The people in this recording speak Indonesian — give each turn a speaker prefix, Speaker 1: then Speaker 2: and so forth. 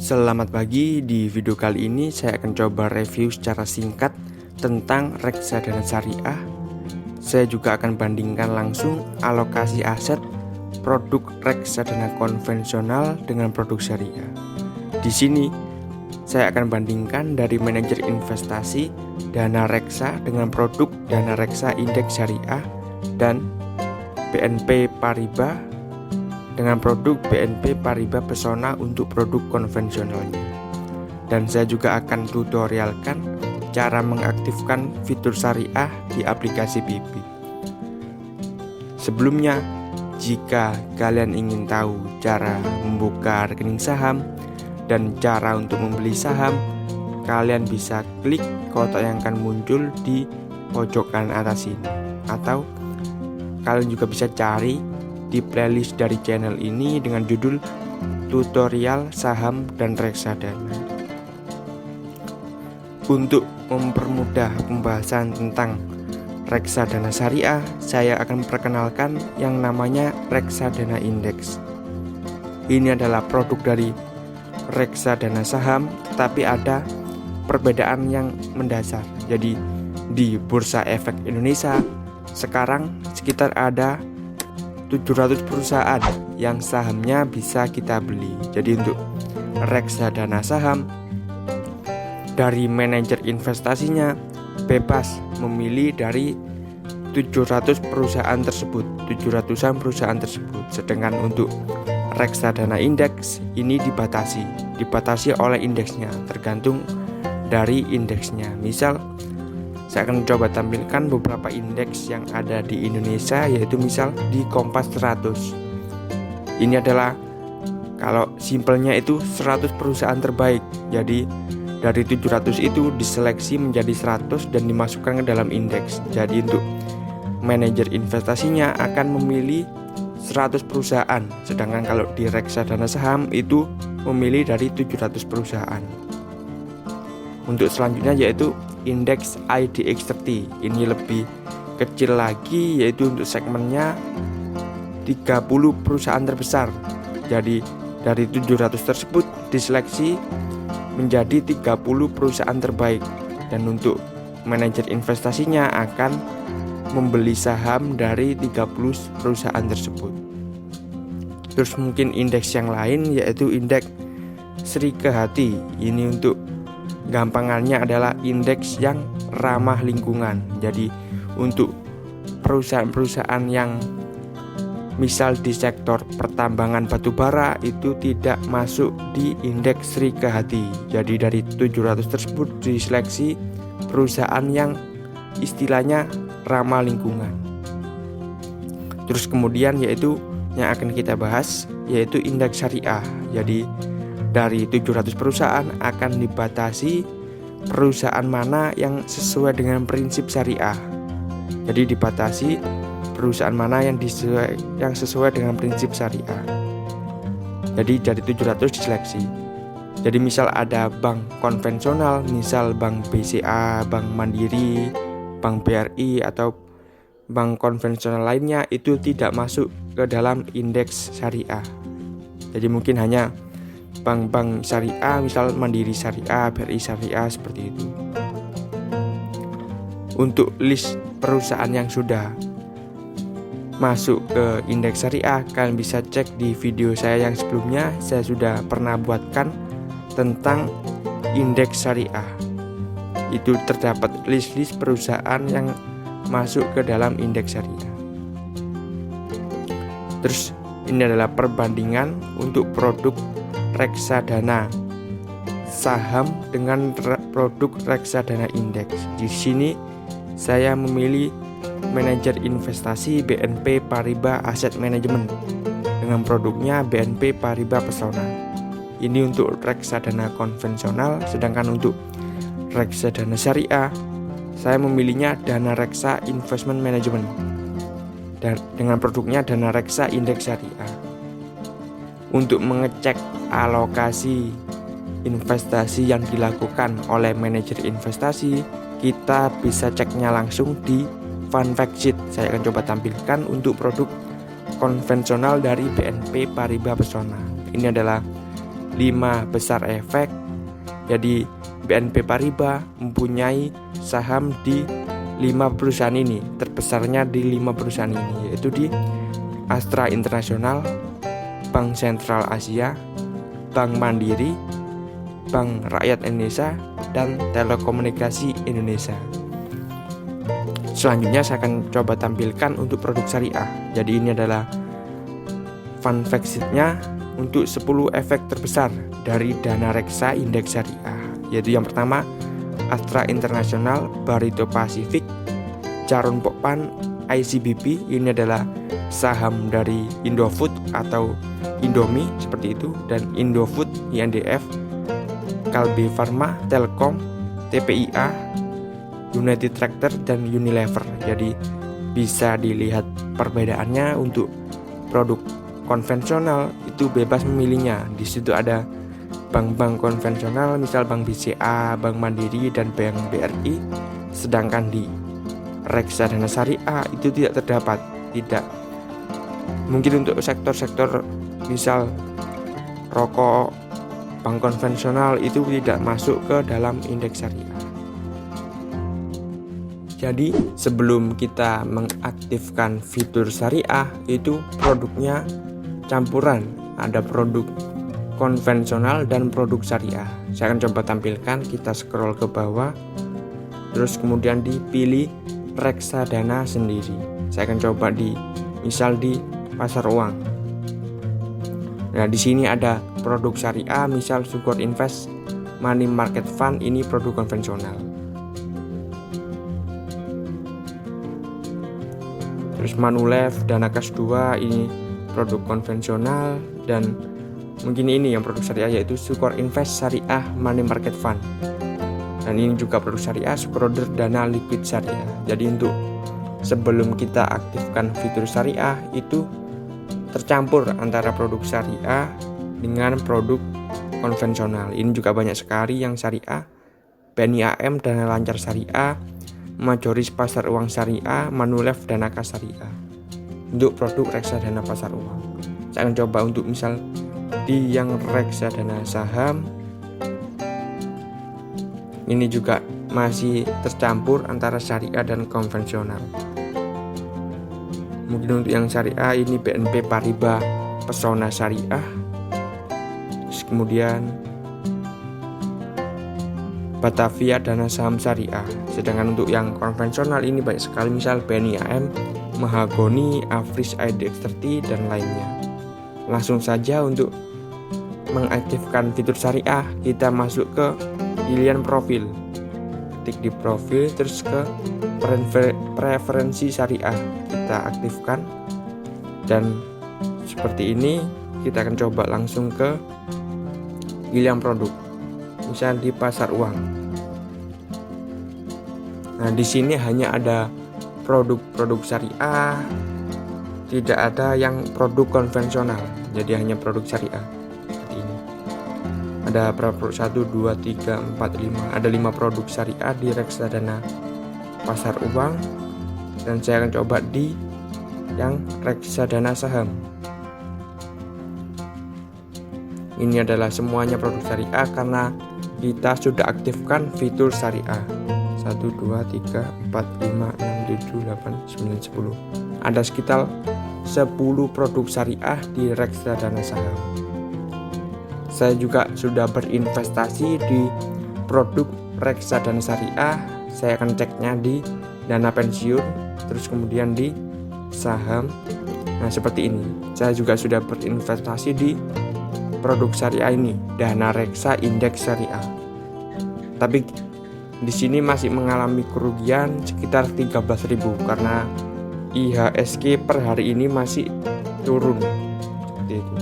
Speaker 1: Selamat pagi, di video kali ini saya akan coba review secara singkat tentang reksadana syariah. Saya juga akan bandingkan langsung alokasi aset produk reksadana konvensional dengan produk syariah. Di sini saya akan bandingkan dari manajer investasi dana reksa dengan produk dana reksa indeks syariah dan BNP Paribas dengan produk BNP Paribas Pesona untuk produk konvensionalnya. Dan saya juga akan tutorialkan cara mengaktifkan fitur syariah di aplikasi Bibit. Sebelumnya, jika kalian ingin tahu cara membuka rekening saham dan cara untuk membeli saham, kalian bisa klik kotak yang akan muncul di pojok kanan atas ini, atau kalian juga bisa cari di playlist dari channel ini dengan judul tutorial saham dan reksadana. Untuk mempermudah pembahasan tentang reksadana syariah, saya akan memperkenalkan yang namanya reksadana indeks. Ini adalah produk dari reksadana saham, tetapi ada perbedaan yang mendasar. Jadi di Bursa Efek Indonesia sekarang sekitar ada 700 perusahaan yang sahamnya bisa kita beli. Jadi untuk reksadana saham, dari manajer investasinya bebas memilih dari 700 perusahaan tersebut, 700-an perusahaan tersebut. Sedangkan untuk reksadana indeks ini dibatasi oleh indeksnya, tergantung dari indeksnya. Misal saya akan coba tampilkan beberapa indeks yang ada di Indonesia, yaitu misal di Kompas 100. Ini adalah, kalau simpelnya itu 100 perusahaan terbaik. Jadi dari 700 itu diseleksi menjadi 100 dan dimasukkan ke dalam indeks. Jadi untuk manajer investasinya akan memilih 100 perusahaan. Sedangkan kalau di reksadana saham itu memilih dari 700 perusahaan. Untuk selanjutnya yaitu indeks IDX30. Ini lebih kecil lagi, yaitu untuk segmennya 30 perusahaan terbesar. Jadi dari 700 tersebut diseleksi menjadi 30 perusahaan terbaik. Dan untuk manajer investasinya akan membeli saham dari 30 perusahaan tersebut. Terus mungkin indeks yang lain yaitu indeks Sri Kehati. Ini untuk gampangannya adalah indeks yang ramah lingkungan. Jadi untuk perusahaan-perusahaan yang misal di sektor pertambangan batubara itu tidak masuk di indeks Sri Kehati. Jadi dari 700 tersebut diseleksi perusahaan yang istilahnya ramah lingkungan. Terus kemudian yaitu yang akan kita bahas yaitu indeks syariah. Jadi dari 700 perusahaan akan dibatasi perusahaan mana yang sesuai dengan prinsip syariah. Jadi dibatasi perusahaan mana yang sesuai dengan prinsip syariah. Jadi dari 700 diseleksi. Jadi misal ada bank konvensional, misal bank BCA, bank Mandiri, bank BRI atau bank konvensional lainnya itu tidak masuk ke dalam indeks syariah. Jadi mungkin hanya bank-bank syariah, misal Mandiri Syariah, BRI Syariah, seperti itu. Untuk list perusahaan yang sudah masuk ke indeks syariah, kalian bisa cek di video saya yang sebelumnya. Saya sudah pernah buatkan tentang indeks syariah. Itu terdapat list-list perusahaan yang masuk ke dalam indeks syariah. Terus ini adalah perbandingan untuk produk reksadana saham dengan produk reksadana indeks. Di sini saya memilih manajer investasi BNP Paribas Asset Management dengan produknya BNP Paribas Pesona. Ini untuk reksadana konvensional, sedangkan untuk reksadana syariah saya memilihnya Dana Reksa Investment Management dan dengan produknya Dana Reksa Indeks Syariah. Untuk mengecek alokasi investasi yang dilakukan oleh manajer investasi, kita bisa ceknya langsung di Fun Fact Sheet. Saya akan coba tampilkan untuk produk konvensional dari BNP Paribas Pesona. Ini adalah 5 besar efek. Jadi BNP Paribas mempunyai saham di 5 perusahaan ini, terbesarnya di 5 perusahaan ini, yaitu di Astra International, Bank Sentral Asia, Bank Mandiri, Bank Rakyat Indonesia, dan Telekomunikasi Indonesia. Selanjutnya saya akan coba tampilkan untuk produk syariah. Jadi ini adalah fun fact sheet-nya untuk 10 efek terbesar dari dana reksa indeks syariah, yaitu yang pertama Astra International, Barito Pacific, Charoen Pokphand, ICBP. Ini adalah saham dari Indofood atau Indomie seperti itu, dan Indofood, INDF, Kalbe Pharma, Telkom, TPIA, United Tractor, dan Unilever. Jadi bisa dilihat perbedaannya. Untuk produk konvensional itu bebas memilihnya. Di situ ada bank-bank konvensional, misal Bank BCA, Bank Mandiri, dan Bank BRI. Sedangkan di reksadana syariah itu tidak terdapat. Tidak. Mungkin untuk sektor-sektor misal rokok, bank konvensional itu tidak masuk ke dalam indeks syariah. Jadi sebelum kita mengaktifkan fitur syariah, itu produknya campuran, ada produk konvensional dan produk syariah. Saya akan coba tampilkan. Kita scroll ke bawah, terus kemudian dipilih reksadana sendiri. Saya akan coba misal di pasar uang. Nah, di sini ada produk syariah, misal Sukor Invest, Money Market Fund, ini produk konvensional. Terus Manulife, Dana Kas 2, ini produk konvensional, dan mungkin ini yang produk syariah, yaitu Sukor Invest Syariah Money Market Fund. Dan ini juga produk syariah, Sukroder Dana Liquid Syariah. Jadi untuk sebelum kita aktifkan fitur syariah, itu tercampur antara produk syariah dengan produk konvensional. Ini juga banyak sekali yang syariah, BNI AM, Dana Lancar Syariah, Majoris Pasar Uang Syariah, Manulife, Dana Kas Syariah. Untuk produk reksadana pasar uang, saya akan coba untuk misal di yang reksadana saham. Ini juga masih tercampur antara syariah dan konvensional. Mungkin untuk yang syariah ini BNP Paribas Pesona Syariah, terus kemudian Batavia Dana Saham Syariah. Sedangkan untuk yang konvensional ini banyak sekali, misal BNI AM, Mahagoni, Afris IDX30, dan lainnya. Langsung saja untuk mengaktifkan fitur syariah, kita masuk ke pilihan profil, ketik di profil, terus ke preferensi syariah, kita aktifkan. Dan seperti ini kita akan coba langsung ke pilihan produk, misal di pasar uang. Nah, di sini hanya ada produk-produk syariah, tidak ada yang produk konvensional. Jadi hanya produk syariah seperti ini. Ada produk 1, 2, 3, 4, 5. Ada 5 produk syariah di reksadana pasar uang, dan saya akan coba di yang reksadana saham. Ini adalah semuanya produk syariah karena kita sudah aktifkan fitur syariah. 1, 2, 3, 4, 5, 6, 7, 8, 9, 10. Ada sekitar 10 produk syariah di reksadana saham. Saya juga sudah berinvestasi di produk reksadana syariah. Saya akan ceknya di dana pensiun, terus kemudian di saham. Nah, seperti ini. Saya juga sudah berinvestasi di produk syariah ini, dana reksa indeks syariah. Tapi di sini masih mengalami kerugian sekitar 13.000 karena IHSG per hari ini masih turun. Seperti itu.